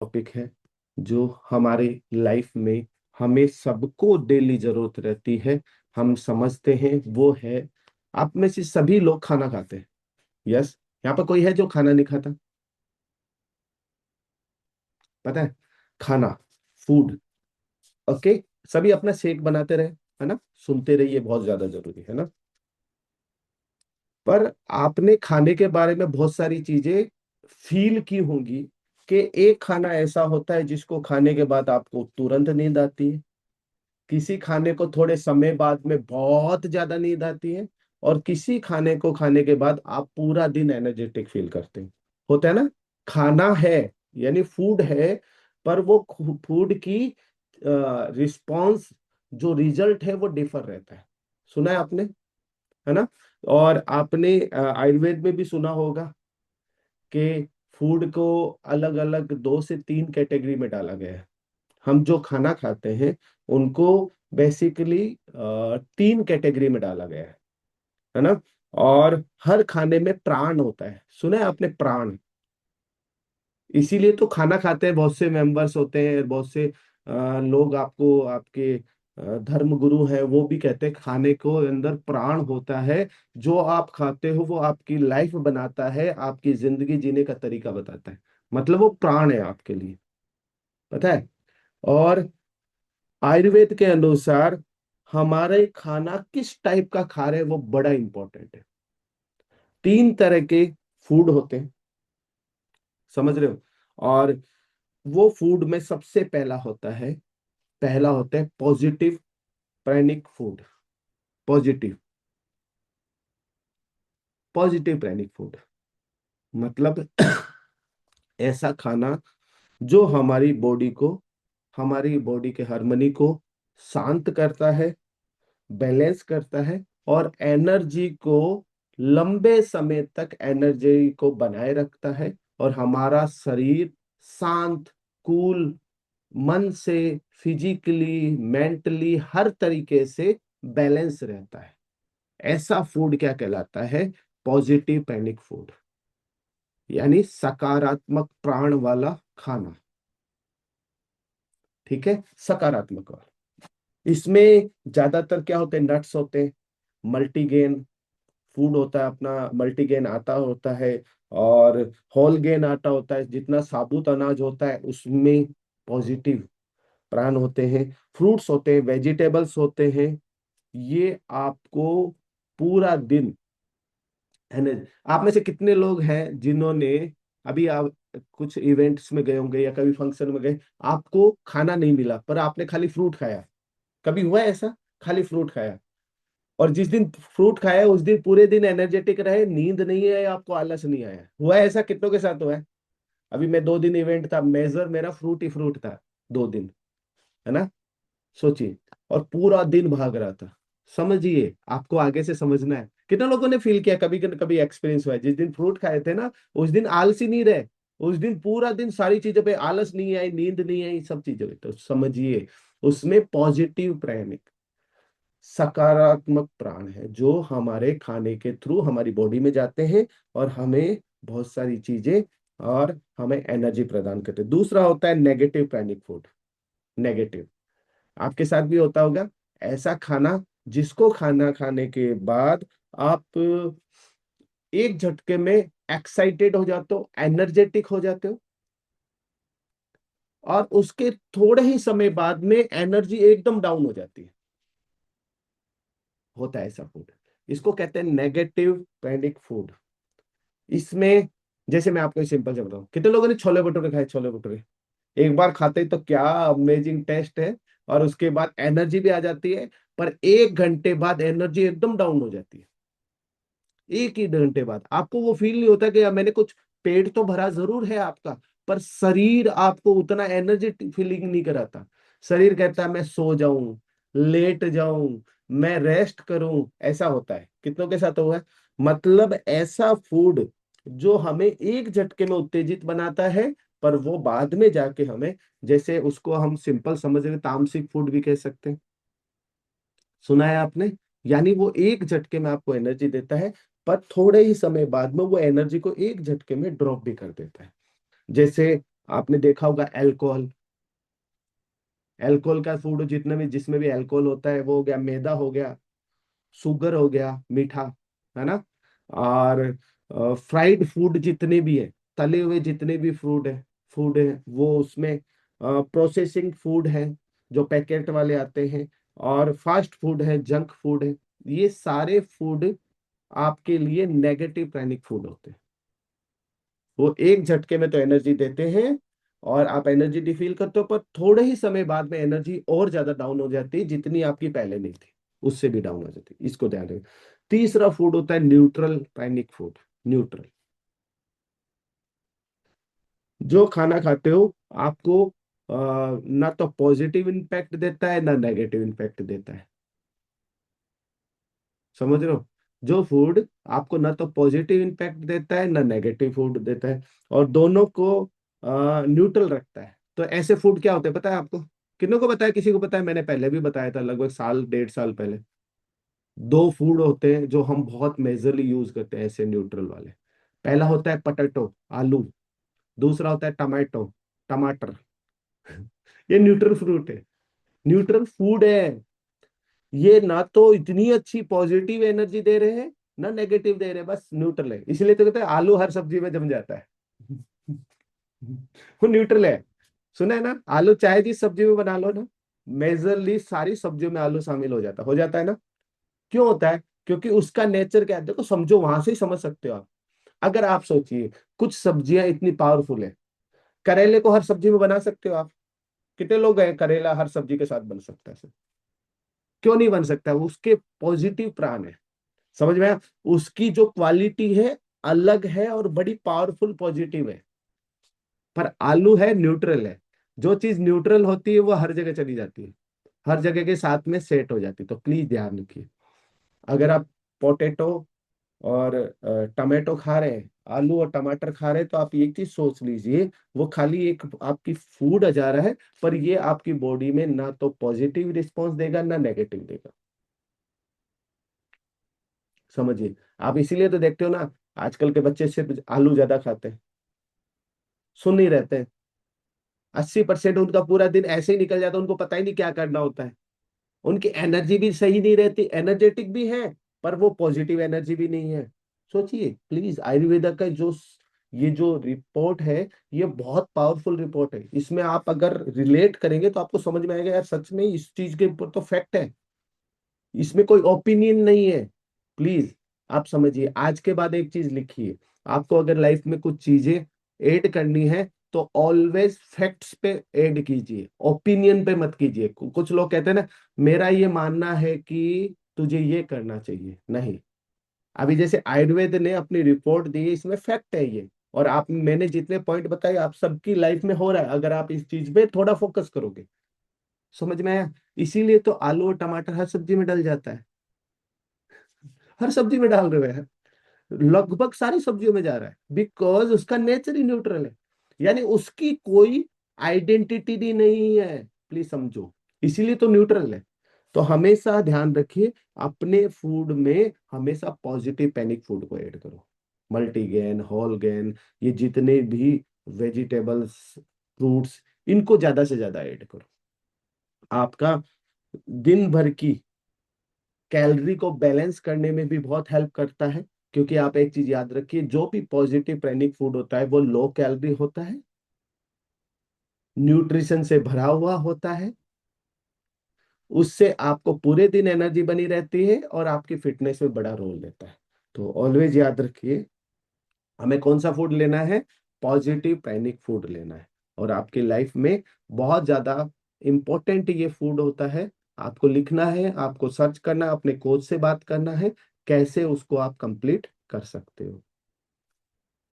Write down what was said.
Topic है जो हमारे लाइफ में हमें सबको डेली जरूरत रहती है। हम समझते हैं वो है, आप में से सभी लोग खाना खाते हैं। यस, यहाँ पर कोई है जो खाना नहीं खाता? पता है, खाना, फूड। ओके, सभी अपना शेक बनाते रहे, है ना, सुनते रहिए, बहुत ज्यादा जरूरी है ना। पर आपने खाने के बारे में बहुत सारी चीजें फील की होंगी कि एक खाना ऐसा होता है जिसको खाने के बाद आपको तुरंत नींद आती है, किसी खाने को थोड़े समय बाद में बहुत ज्यादा नींद आती है, और किसी खाने को खाने के बाद आप पूरा दिन एनर्जेटिक फील करते हैं। होता है ना। खाना है, यानी फूड है, पर वो फूड की रिस्पॉन्स, जो रिजल्ट है वो डिफर रहता है। सुना है आपने, है ना। और आपने आयुर्वेद में भी सुना होगा कि फूड को अलग अलग 2 से 3 कैटेगरी में डाला गया है। हम जो खाना खाते हैं उनको बेसिकली 3 कैटेगरी में डाला गया है ना। और हर खाने में प्राण होता है, सुना है आपने, प्राण। इसीलिए तो खाना खाते हैं, बहुत से मेंबर्स होते हैं, बहुत से लोग आपको, आपके धर्म गुरु हैं, वो भी कहते हैं खाने को अंदर प्राण होता है। जो आप खाते हो वो आपकी लाइफ बनाता है, आपकी जिंदगी जीने का तरीका बताता है। मतलब वो प्राण है आपके लिए, पता है। और आयुर्वेद के अनुसार हमारे खाना किस टाइप का खा रहे हैं वो बड़ा इंपॉर्टेंट है। 3 तरह के फूड होते हैं, समझ रहे हो। और वो फूड में सबसे पहला होता है positive pranic food. Positive positive pranic food मतलब ऐसा खाना जो हमारी बॉडी के हार्मनी को शांत करता है, बैलेंस करता है, और एनर्जी को, लंबे समय तक एनर्जी को बनाए रखता है, और हमारा शरीर शांत, कूल, मन से, फिजिकली, मेंटली, हर तरीके से बैलेंस रहता है। ऐसा फूड क्या कहलाता है? पॉजिटिव पैनिक फूड, यानी सकारात्मक प्राण वाला खाना। ठीक है, सकारात्मक वाला। इसमें ज्यादातर क्या होते हैं? नट्स होते हैं, मल्टीग्रेन फूड होता है अपना, मल्टीग्रेन आटा होता है, और होल गेन आटा होता है। जितना साबुत अनाज होता है उसमें पॉजिटिव प्राण होते हैं। फ्रूट्स होते हैं, वेजिटेबल्स होते हैं। ये आपको पूरा दिन, है ना। आप में से कितने लोग हैं जिन्होंने, अभी आप कुछ इवेंट्स में गए होंगे या कभी फंक्शन में गए, आपको खाना नहीं मिला पर आपने खाली फ्रूट खाया? कभी हुआ है ऐसा? खाली फ्रूट खाया, और जिस दिन फ्रूट खाया उस दिन पूरे दिन एनर्जेटिक रहे, नींद नहीं आया, आपको आलस नहीं आया? हुआ है ऐसा? कितनों के साथ हुआ है? अभी मैं 2 दिन इवेंट था, मेजर मेरा फ्रूट ही फ्रूट था, 2 दिन, है ना। सोचिए, और पूरा दिन भाग रहा था। समझिए, आपको आगे से समझना है। कितने लोगों ने फील किया, कभी कभी एक्सपीरियंस हुआ है, जिस दिन फ्रूट खाए थे ना उस दिन आलसी नहीं रहे, उस दिन पूरा दिन सारी चीजों पे आलस नहीं आई, नींद नहीं आई, सब चीजों पे। तो समझिए, उसमें पॉजिटिव प्राणिक, सकारात्मक प्राण है जो हमारे खाने के थ्रू हमारी बॉडी में जाते हैं, और हमें बहुत सारी चीजें, और हमें एनर्जी प्रदान करते हैं। दूसरा होता है नेगेटिव प्राणिक फूड। नेगेटिव, आपके साथ भी होता होगा ऐसा खाना जिसको खाना खाने के बाद आप एक झटके में एक्साइटेड हो जाते हो, एनर्जेटिक हो जाते हो, और उसके थोड़े ही समय बाद में एनर्जी एकदम डाउन हो जाती है। होता है ऐसा फूड, इसको कहते हैं नेगेटिव पैनिक फूड। इसमें, जैसे मैं आपको सिंपल से बताऊं, कितने लोगों ने छोले भटूरे खाए? छोले भटूरे एक बार खाते ही तो क्या अमेजिंग टेस्ट है, और उसके बाद एनर्जी भी आ जाती है, पर 1 घंटे बाद एनर्जी एकदम डाउन हो जाती है। 1 ही घंटे बाद आपको वो फील नहीं होता कि यार मैंने कुछ, पेट तो भरा जरूर है आपका, पर शरीर आपको उतना एनर्जी फीलिंग नहीं कराता। शरीर कहता है मैं सो जाऊं, लेट जाऊं, मैं रेस्ट करूं। ऐसा होता है, कितनों के साथ हुआ है? मतलब ऐसा फूड जो हमें एक झटके में उत्तेजित बनाता है, पर वो बाद में जाके हमें, जैसे उसको हम सिंपल समझ रहे, तामसिक फूड भी कह सकते हैं। सुना है आपने। यानी वो एक झटके में आपको एनर्जी देता है, पर थोड़े ही समय बाद में वो एनर्जी को एक झटके में ड्रॉप भी कर देता है। जैसे आपने देखा होगा अल्कोहल, अल्कोहल का फूड जितने भी जिसमें भी अल्कोहल होता है वो हो गया मैदा, हो गया शुगर, हो गया मीठा, है ना। और फ्राइड फूड जितने भी है, तले हुए जितने भी फूड है वो उसमें प्रोसेसिंग फूड है जो पैकेट वाले आते हैं, और फास्ट फूड है, जंक फूड है। ये सारे फूड आपके लिए नेगेटिव प्रानिक फूड होते हैं। वो एक झटके में तो एनर्जी देते हैं और आप एनर्जी फील करते हो, पर थोड़े ही समय बाद में एनर्जी और ज्यादा डाउन हो जाती है, जितनी आपकी पहले नहीं थी उससे भी डाउन हो जाती है। इसको ध्यान रखें। तीसरा फूड होता है न्यूट्रल प्राइनिक फूड। न्यूट्रल, जो खाना खाते हो आपको ना तो पॉजिटिव इम्पैक्ट देता है ना नेगेटिव इम्पैक्ट देता है। समझ रहे हो? जो फूड आपको ना तो पॉजिटिव इम्पैक्ट देता है ना नेगेटिव फूड देता है, और दोनों को न्यूट्रल रखता है। तो ऐसे फूड क्या होते हैं पता है आपको? किन्नों को पता है? किसी को पता है? मैंने पहले भी बताया था, लगभग साल 1.5 साल पहले। दो फूड होते हैं जो हम बहुत मेजरली यूज करते हैं ऐसे न्यूट्रल वाले। पहला होता है पटेटो, आलू। दूसरा होता है टमाटो, टमाटर। ये न्यूट्रल फ्रूट है, न्यूट्रल फूड है। ये ना तो इतनी अच्छी पॉजिटिव एनर्जी दे रहे हैं ना नेगेटिव दे रहे हैं, बस न्यूट्रल है। इसलिए तो कहते हैं आलू हर सब्जी में जम जाता है। वो न्यूट्रल है। सुना है ना, आलू चाहे जिस सब्जी में बना लो ना, मेजरली सारी सब्जियों में आलू शामिल हो जाता है ना। क्यों होता है? क्योंकि उसका नेचर क्या है, देखो समझो, वहां से ही समझ सकते हो आप। अगर आप सोचिए, कुछ सब्जियां इतनी पावरफुल है, करेले को हर सब्जी में बना सकते हो आप? कितने लोग हैं करेला हर सब्जी के साथ बन सकता है? क्यों नहीं बन सकता? उसके पॉजिटिव प्राण है। समझ में आया? उसकी जो क्वालिटी है अलग है और बड़ी पावरफुल पॉजिटिव है। पर आलू है, न्यूट्रल है। जो चीज न्यूट्रल होती है वो हर जगह चली जाती है, हर जगह के साथ में सेट हो जाती है। तो प्लीज ध्यान रखिए, अगर आप पोटैटो और टमाटो खा रहे हैं, आलू और टमाटर खा रहे हैं, तो आप एक चीज सोच लीजिए, वो खाली एक आपकी फूड आ जा रहा है, पर ये आपकी बॉडी में ना तो पॉजिटिव रिस्पॉन्स देगा ना नेगेटिव देगा। समझिए। आप इसीलिए तो देखते हो ना, आजकल के बच्चे सिर्फ आलू ज्यादा खाते हैं, सुन नहीं रहते हैं। 80% उनका पूरा दिन ऐसे ही निकल जाता है, उनको पता ही नहीं क्या करना होता है। उनकी एनर्जी भी सही नहीं रहती, एनर्जेटिक भी है पर वो पॉजिटिव एनर्जी भी नहीं है। सोचिए प्लीज, आयुर्वेदा का ये जो रिपोर्ट है, ये बहुत पावरफुल रिपोर्ट है। इसमें आप अगर रिलेट करेंगे तो आपको समझ में आएगा, यार सच में इस चीज के ऊपर तो फैक्ट है, इसमें कोई ओपिनियन नहीं है। प्लीज आप समझिए। आज के बाद एक चीज लिखिए, आपको अगर लाइफ में कुछ चीजें ऐड करनी है तो ऑलवेज फैक्ट्स पे ऐड कीजिए, ओपिनियन पे मत कीजिए। कुछ लोग कहते हैं ना, मेरा ये मानना है कि तुझे ये करना चाहिए, नहीं। अभी जैसे आयुर्वेद ने अपनी रिपोर्ट दी है, इसमें फैक्ट है ये, और आप मैंने जितने पॉइंट बताए आप सबकी लाइफ में हो रहा है, अगर आप इस चीज पे थोड़ा फोकस करोगे। समझ में आया? इसीलिए तो आलू और टमाटर हर सब्जी में डल जाता है, हर सब्जी में डाल रहे हैं, लगभग सारी सब्जियों में जा रहा है, बिकॉज उसका नेचर ही न्यूट्रल है। यानी उसकी कोई आइडेंटिटी नहीं है, प्लीज समझो। इसीलिए तो न्यूट्रल है। तो हमेशा ध्यान रखिए, अपने फूड में हमेशा पॉजिटिव पैनिक फूड को ऐड करो। मल्टीग्रेन, होल ग्रेन, ये जितने भी वेजिटेबल्स, फ्रूट्स, इनको ज्यादा से ज्यादा ऐड करो। आपका दिन भर की कैलोरी को बैलेंस करने में भी बहुत हेल्प करता है। क्योंकि आप एक चीज याद रखिए, जो भी पॉजिटिव प्रेनिक फूड होता है वो लो कैलोरी होता है, न्यूट्रिशन से भरा हुआ होता है, उससे आपको पूरे दिन एनर्जी बनी रहती है और आपकी फिटनेस में बड़ा रोल देता है। तो ऑलवेज याद रखिए, हमें कौन सा फूड लेना है? पॉजिटिव प्रेनिक फूड लेना है। और आपकी लाइफ में बहुत ज्यादा इंपॉर्टेंट ये फूड होता है। आपको लिखना है, आपको सर्च करना, अपने कोच से बात करना है, कैसे उसको आप कंप्लीट कर सकते हो।